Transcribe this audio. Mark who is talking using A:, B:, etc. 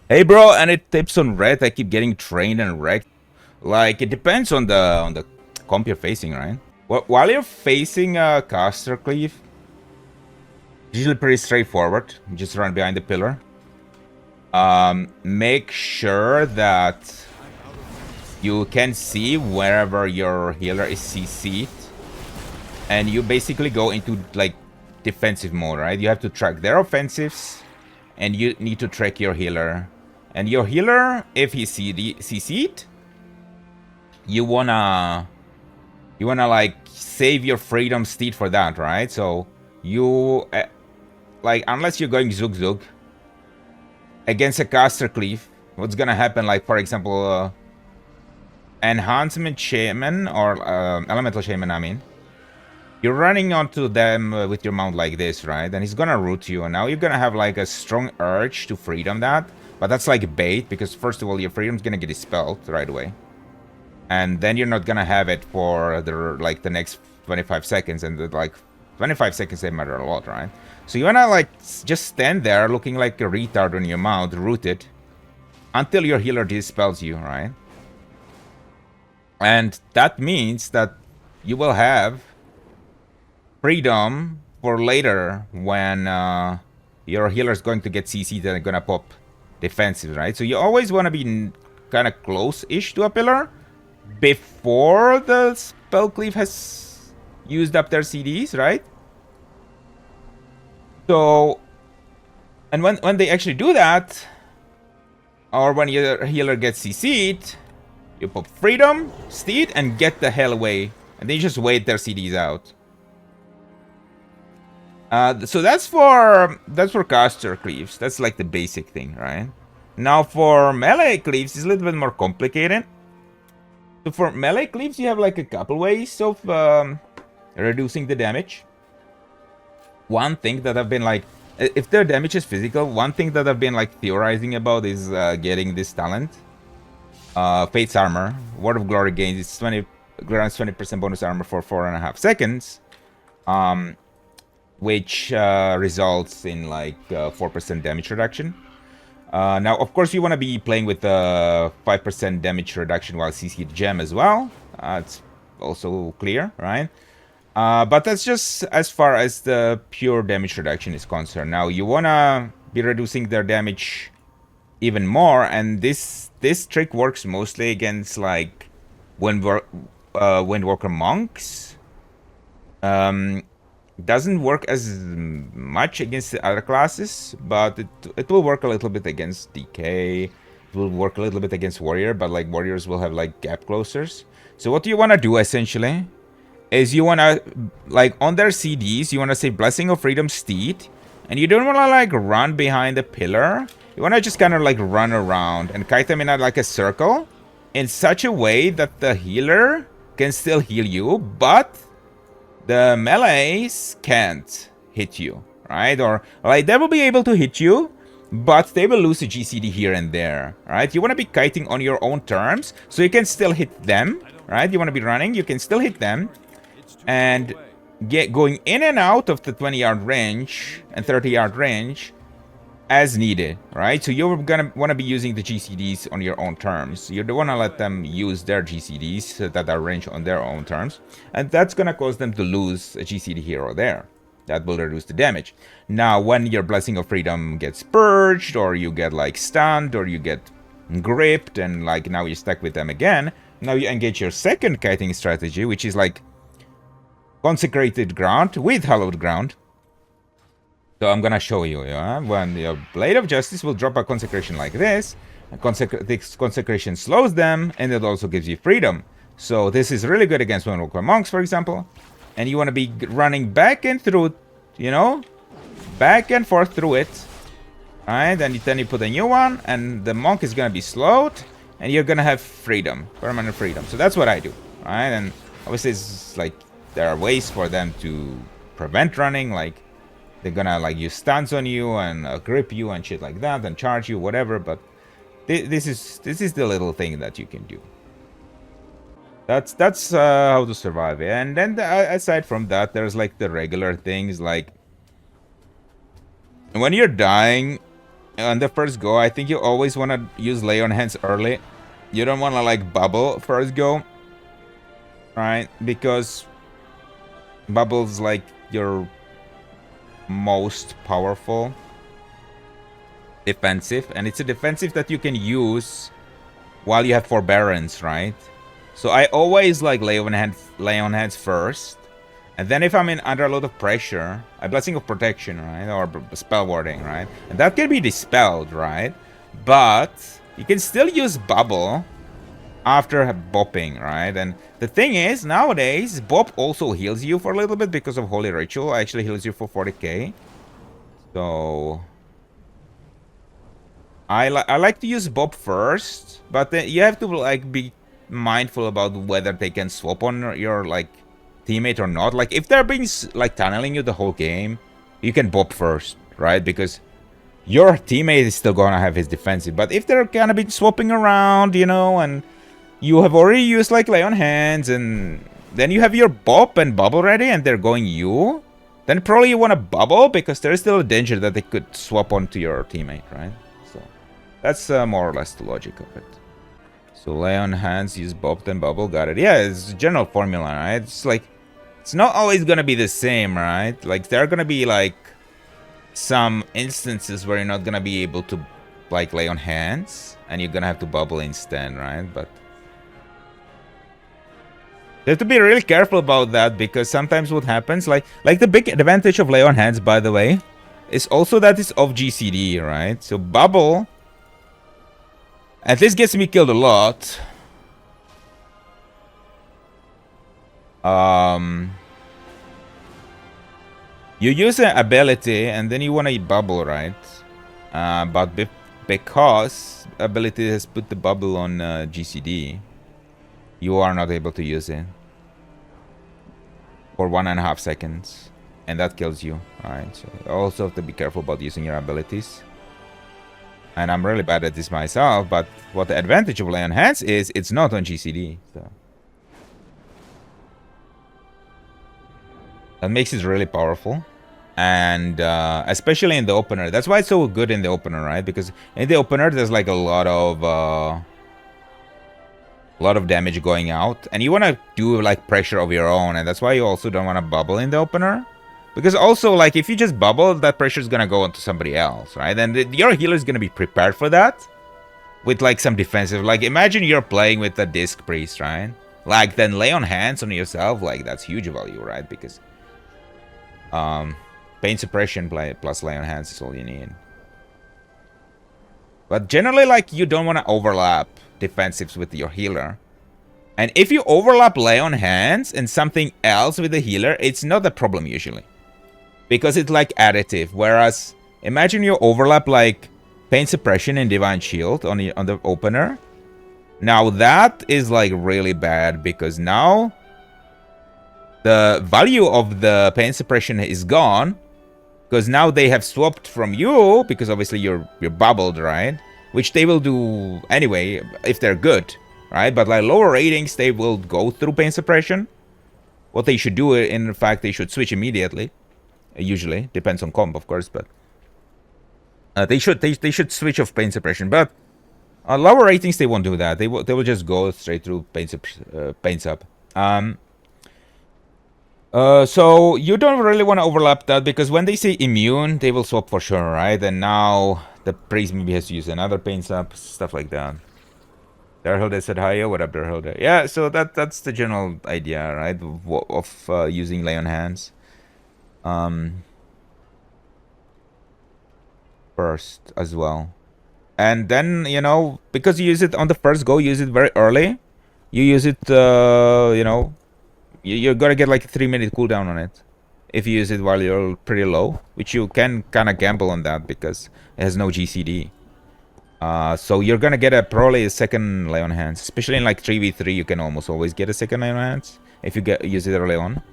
A: Hey bro, any tips on red? I keep getting trained and wrecked. Like it depends on the comp you're facing, right? While you're facing a caster cleave, usually pretty straightforward. You just run behind the pillar. Make sure that you can see wherever your healer is CC'd, and you basically go into like defensive mode, right? You have to track their offensives, and you need to track your healer. And your healer, if he's CC'd, you wanna like save your freedom steed for that, right? So you like, unless you're going zug zug against a caster cleave, what's gonna happen? Like for example, enhancement shaman or elemental shaman. I mean, you're running onto them with your mount like this, right? And he's gonna root you, and now you're gonna have like a strong urge to freedom that, but that's like bait because first of all, your freedom's gonna get dispelled right away. And then you're not gonna have it for the next 25 seconds, and like 25 seconds they matter a lot, right? So you wanna like just stand there looking like a retard on your mount, rooted, until your healer dispels you, right? And that means that you will have freedom for later when your healer is going to get CC'd and gonna pop defensive, right? So you always want to be kind of close-ish to a pillar before the spell cleave has used up their CDs, right? So, and when they actually do that, or when your healer gets CC'd, you pop freedom, steed, and get the hell away. And then you just wait their CDs out. So that's for caster cleaves. That's like the basic thing, right? Now for melee cleaves, it's a little bit more complicated. So for melee cleaves, you have like a couple ways of reducing the damage. One thing that I've been like, if their damage is physical, one thing that I've been like theorizing about is getting this talent. Fate's Armor. Word of Glory gains grants 20% bonus armor for 4.5 seconds. Which results in like 4% damage reduction. Now, of course, you want to be playing with 5% damage reduction while CC gem as well. It's also clear, right? But that's just as far as the pure damage reduction is concerned. Now, you want to be reducing their damage even more, and this trick works mostly against like Windwalker monks. Doesn't work as much against the other classes, but it will work a little bit against DK. It will work a little bit against warrior, but like warriors will have like gap closers. So what you want to do essentially is you want to like on their CDs, you want to say Blessing of Freedom Steed, and you don't want to like run behind the pillar. You want to just kind of like run around and kite them in like a circle in such a way that the healer can still heal you, but the melees can't hit you, right? Or like they will be able to hit you, but they will lose a GCD here and there, right? You want to be kiting on your own terms, so you can still hit them, right? You want to be running, you can still hit them, and get going in and out of the 20-yard range and 30-yard range as needed, right? So you're gonna want to be using the GCDs on your own terms. You don't want to let them use their GCDs that are ranged on their own terms, and that's gonna cause them to lose a GCD here or there. That will reduce the damage. Now, when your Blessing of Freedom gets purged, or you get like stunned, or you get gripped, and like now you're stuck with them again, now you engage your second kiting strategy, which is like Consecrated Ground with Hallowed Ground. So I'm gonna show you, when your Blade of Justice will drop a consecration like this, this consecration slows them, and it also gives you freedom. So this is really good against Windwalker monks, for example. And you want to be running back and through, back and forth through it. Alright, and then you put a new one, and the monk is gonna be slowed, and you're gonna have freedom, permanent freedom. So that's what I do, alright? And obviously, it's like there are ways for them to prevent running, like they're gonna like use stuns on you and grip you and shit like that and charge you, whatever. But this is the little thing that you can do. That's how to survive. And then aside from that, there's like the regular things like when you're dying, on the first go, I think you always want to use Lay on Hands early. You don't want to like bubble first go, right? Because bubble's like your most powerful defensive, and it's a defensive that you can use while you have forbearance, right? So I always like lay on hands first, and then if I'm in under a lot of pressure, a Blessing of Protection, right, or spell warding, right, and that can be dispelled, right? But you can still use bubble after bopping, right? And the thing is, nowadays bop also heals you for a little bit because of Holy Ritual. Actually heals you for 40k. So I like to use Bob first, but then you have to like be mindful about whether they can swap on your like teammate or not. Like if they're being like tunneling you the whole game, you can Bob first, right? Because your teammate is still gonna have his defensive. But if they're gonna be swapping around, you know, and you have already used like Lay on Hands, and then you have your Bop and Bubble ready, and they're going you, then probably you want to bubble because there's still a danger that they could swap onto your teammate, right? That's more or less the logic of it. So Lay on Hands, use Bob, then Bubble. Got it. Yeah, it's a general formula, right? It's like, it's not always gonna be the same, right? Like, there are gonna be like some instances where you're not gonna be able to like Lay on Hands, and you're gonna have to Bubble instead, right? But you have to be really careful about that, because sometimes what happens, like the big advantage of Lay on Hands, by the way, is also that it's off GCD, right? So Bubble, and this gets me killed a lot. You use an ability and then you want to bubble, right? But because ability has put the bubble on GCD, you are not able to use it for 1.5 seconds, and that kills you. Alright, so you also have to be careful about using your abilities. And I'm really bad at this myself, but what the advantage of Lay on Hands is, it's not on GCD. So that makes it really powerful. And especially in the opener. That's why it's so good in the opener, right? Because in the opener, there's like a lot of damage going out. And you want to do like pressure of your own. And that's why you also don't want to bubble in the opener. Because also, like, if you just bubble, that pressure is going to go onto somebody else, right? And your healer is going to be prepared for that with, like, some defensive. Like, imagine you're playing with a Disc Priest, right? Like, then Lay on Hands on yourself. Like, that's huge value, right? Because Pain Suppression plus Lay on Hands is all you need. But generally, like, you don't want to overlap defensives with your healer. And if you overlap Lay on Hands and something else with the healer, it's not a problem usually. Because it's like additive. Whereas, imagine you overlap like Pain Suppression and Divine Shield on the opener. Now that is like really bad, because now the value of the Pain Suppression is gone. Because now they have swapped from you, because obviously you're bubbled, right? Which they will do anyway if they're good, right? But like lower ratings, they will go through Pain Suppression. What they should do, in fact, they should switch immediately. Usually depends on comp, of course, but they should switch off Pain Suppression. But lower ratings, they won't do that. They will just go straight through Pain Sup. So you don't really want to overlap that, because when they say immune, they will swap for sure, right? And now the priest maybe has to use another Pain Sup, stuff like that. Darhilda said hi. What up, Darhilda? Yeah, so that's the general idea, right? Of using Lay on Hands. First as well, and then, you know, because you use it on the first go, use it very early. You use it, you know, you're gonna get like a 3-minute cooldown on it if you use it while you're pretty low, which you can kind of gamble on that because it has no GCD. So you're gonna get probably a second Lay on Hands, especially in like 3v3. You can almost always get a second Lay on Hands if you use it early on.